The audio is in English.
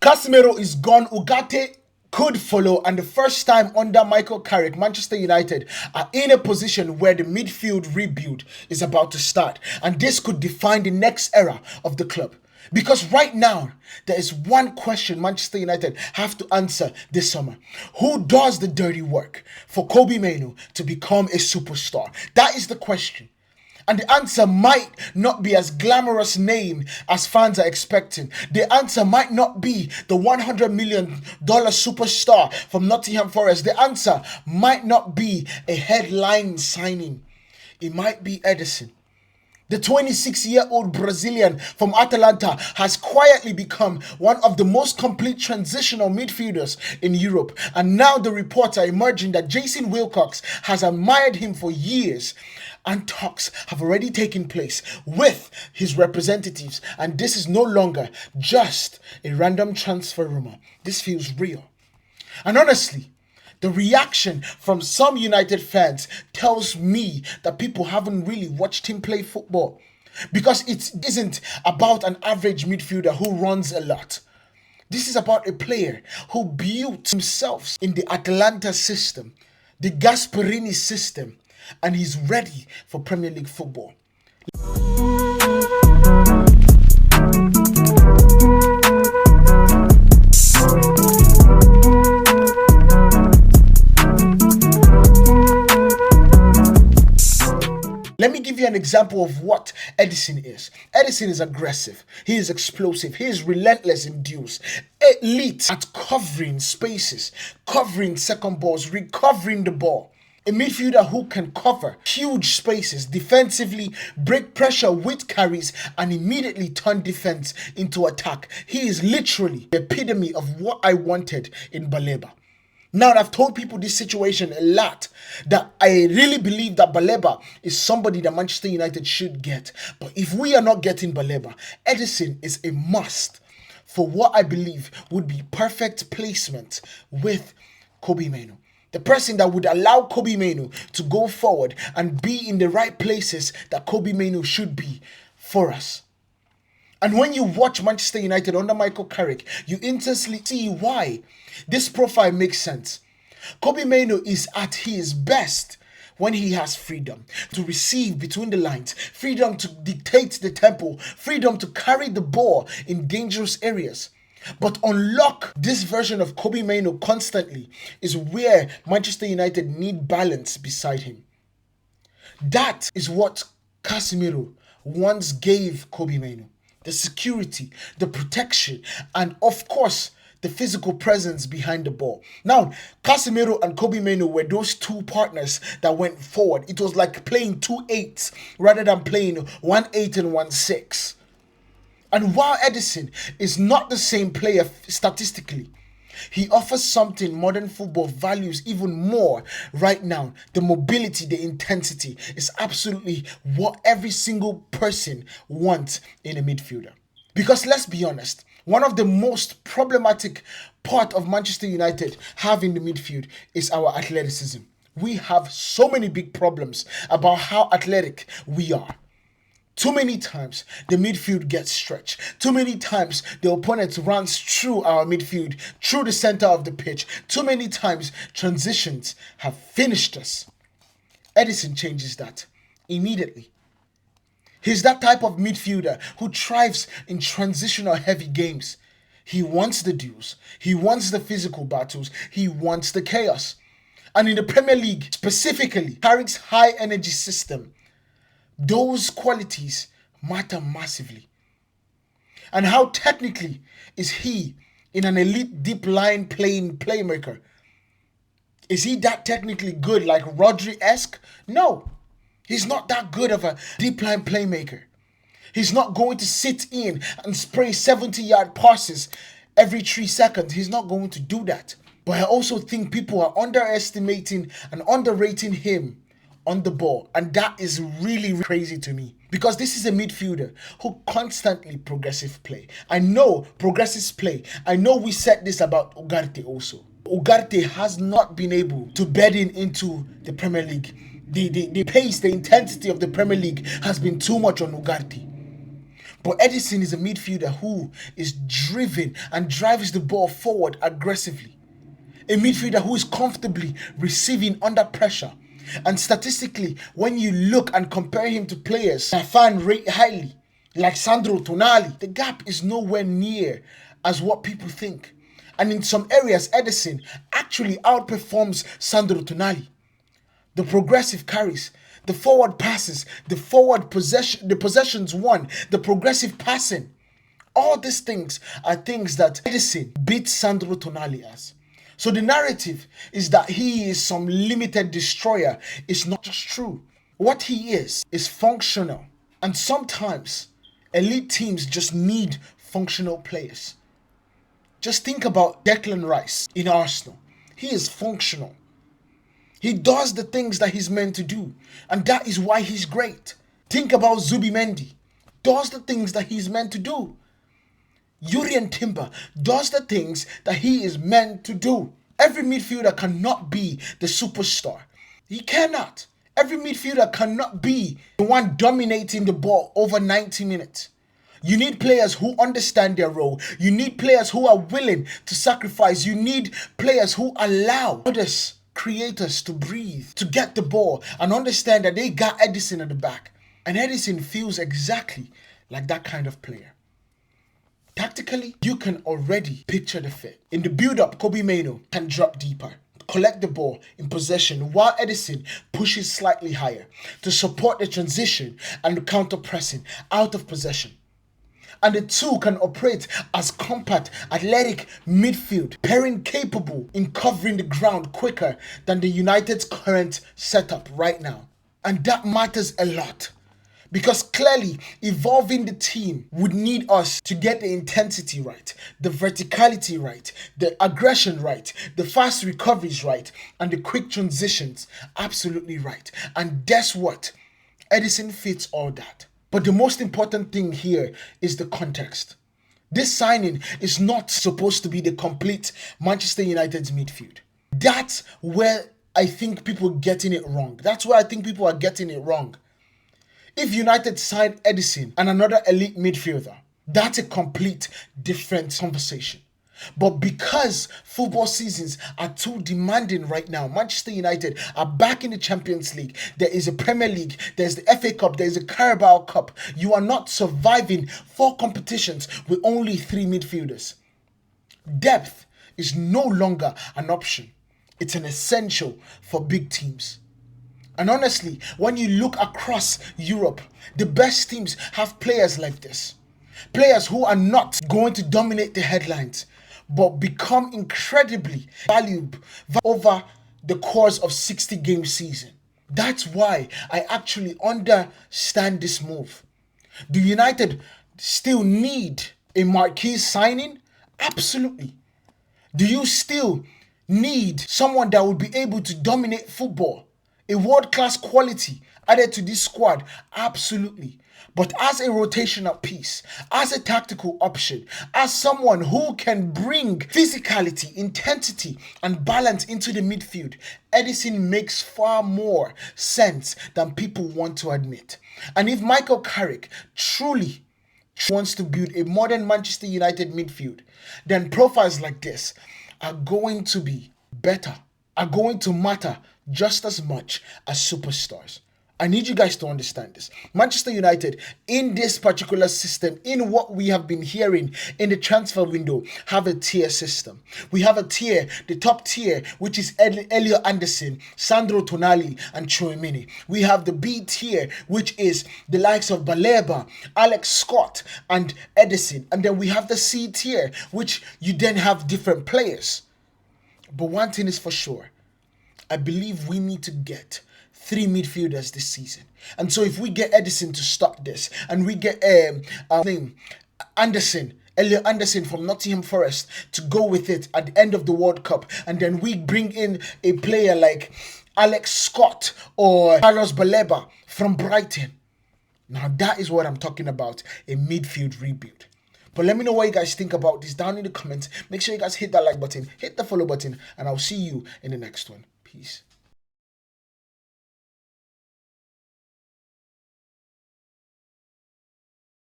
Casemiro is gone. Ugarte could follow, and the first time under Michael Carrick, Manchester United are in a position where the midfield rebuild is about to start, and this could define the next era of the club. Because right now, there is one question Manchester United have to answer this summer. Who does the dirty work for Kobbie Mainoo to become a superstar? That is the question. And the answer might not be as glamorous name as fans are expecting. The answer might not be the $100 million superstar from Nottingham Forest. The answer might not be a headline signing. It might be Ederson. The 26-year-old Brazilian from Atalanta has quietly become one of the most complete transitional midfielders in Europe. And now the reports are emerging that Jason Wilcox has admired him for years. And talks have already taken place with his representatives. And this is no longer just a random transfer rumor. This feels real. And honestly, the reaction from some United fans tells me that people haven't really watched him play football. Because it isn't about an average midfielder who runs a lot. This is about a player who built himself in the Atalanta system, the Gasperini system, and he's ready for Premier League football. Let me give you an example of what Ederson is. Ederson is aggressive. He is explosive. He is relentless in duels. Elite at covering spaces, covering second balls, recovering the ball. A midfielder who can cover huge spaces defensively, break pressure with carries, and immediately turn defense into attack. He is literally the epitome of what I wanted in Baleba. Now, I've told people this situation a lot, that I really believe that Baleba is somebody that Manchester United should get. But if we are not getting Baleba, Ederson is a must for what I believe would be perfect placement with Kobbie Mainoo. The person that would allow Kobbie Mainoo to go forward and be in the right places that Kobbie Mainoo should be for us. And when you watch Manchester United under Michael Carrick, you instantly see why this profile makes sense. Kobbie Mainoo is at his best when he has freedom to receive between the lines, freedom to dictate the tempo, freedom to carry the ball in dangerous areas. But unlock this version of Kobbie Mainoo constantly is where Manchester United need balance beside him. That is what Casemiro once gave Kobbie Mainoo. The security, the protection, and of course, the physical presence behind the ball. Now, Casemiro and Kobbie Mainoo were those two partners that went forward. It was like playing 2 8s rather than playing 1 8 and 1 6. And while Ederson is not the same player statistically, he offers something modern football values even more right now. The mobility, the intensity is absolutely what every single person wants in a midfielder. Because let's be honest, one of the most problematic part of Manchester United having the midfield is our athleticism. We have so many big problems about how athletic we are. Too many times, the midfield gets stretched. Too many times, the opponent runs through our midfield, through the center of the pitch. Too many times, transitions have finished us. Ederson changes that immediately. He's that type of midfielder who thrives in transitional heavy games. He wants the duels. He wants the physical battles. He wants the chaos. And in the Premier League, specifically, Carrick's high energy system, those qualities matter massively. And how technically is he in an elite deep line playing playmaker? Is he that technically good like Rodri-esque? No, he's not that good of a deep line playmaker. He's not going to sit in and spray 70-yard passes every 3 seconds. He's not going to do that. But I also think people are underestimating and underrating him on the ball, and that is really crazy to me, because this is a midfielder who constantly progressive play. I know progressive play. I know we said this about Ugarte also. Ugarte has not been able to bed into the Premier League. The pace, the intensity of the Premier League has been too much on Ugarte. But Ederson is a midfielder who is driven and drives the ball forward aggressively. A midfielder who is comfortably receiving under pressure. And statistically, when you look and compare him to players I find rate highly, like Sandro Tonali, the gap is nowhere near as what people think. And in some areas, Ederson actually outperforms Sandro Tonali. The progressive carries, the forward passes, the forward possession, the possessions won, the progressive passing. All these things are things that Ederson beats Sandro Tonali as. So the narrative is that he is some limited destroyer. It's not just true. What he is functional. And sometimes elite teams just need functional players. Just think about Declan Rice in Arsenal. He is functional. He does the things that he's meant to do. And that is why he's great. Think about Zubimendi. Does the things that he's meant to do. Jurrien Timber does the things that he is meant to do. Every midfielder cannot be the superstar. He cannot. Every midfielder cannot be the one dominating the ball over 90 minutes. You need players who understand their role. You need players who are willing to sacrifice. You need players who allow others, creators, to breathe, to get the ball and understand that they got Ederson at the back. And Ederson feels exactly like that kind of player. Tactically, you can already picture the fit. In the build-up, Kobbie Mainoo can drop deeper, collect the ball in possession while Ederson pushes slightly higher to support the transition and the counter-pressing out of possession. And the two can operate as compact, athletic midfield, pairing capable in covering the ground quicker than the United's current setup right now. And that matters a lot. Because clearly, evolving the team would need us to get the intensity right, the verticality right, the aggression right, the fast recoveries right, and the quick transitions absolutely right. And guess what? Ederson fits all that. But the most important thing here is the context. This signing is not supposed to be the complete Manchester United's midfield. That's where I think people are getting it wrong. If United signed Ederson and another elite midfielder, that's a complete different conversation. But because football seasons are too demanding right now, Manchester United are back in the Champions League. There is a Premier League, there's the FA Cup, there's a Carabao Cup. You are not surviving 4 competitions with only 3 midfielders. Depth is no longer an option. It's an essential for big teams. And honestly, when you look across Europe, the best teams have players like this. Players who are not going to dominate the headlines, but become incredibly valuable over the course of 60-game season. That's why I actually understand this move. Do United still need a marquee signing? Absolutely. Do you still need someone that will be able to dominate football? A world-class quality added to this squad? Absolutely. But as a rotational piece, as a tactical option, as someone who can bring physicality, intensity, and balance into the midfield, Ederson makes far more sense than people want to admit. And if Michael Carrick truly wants to build a modern Manchester United midfield, then profiles like this are going to be better, are going to matter just as much as superstars. I need you guys to understand this. Manchester United, in this particular system, in what we have been hearing in the transfer window, have a tier system. We have a tier, the top tier, which is Elliot Anderson, Sandro Tonali, and Tchouaméni. We have the B tier, which is the likes of Baleba, Alex Scott, and Ederson. And then we have the C tier, which you then have different players. But one thing is for sure, I believe we need to get 3 midfielders this season. And so if we get Ederson to start this, and we get Elliot Anderson from Nottingham Forest to go with it at the end of the World Cup, and then we bring in a player like Alex Scott or Carlos Baleba from Brighton. Now that is what I'm talking about, a midfield rebuild. But let me know what you guys think about this down in the comments. Make sure you guys hit that like button, hit the follow button, and I'll see you in the next one. Peace.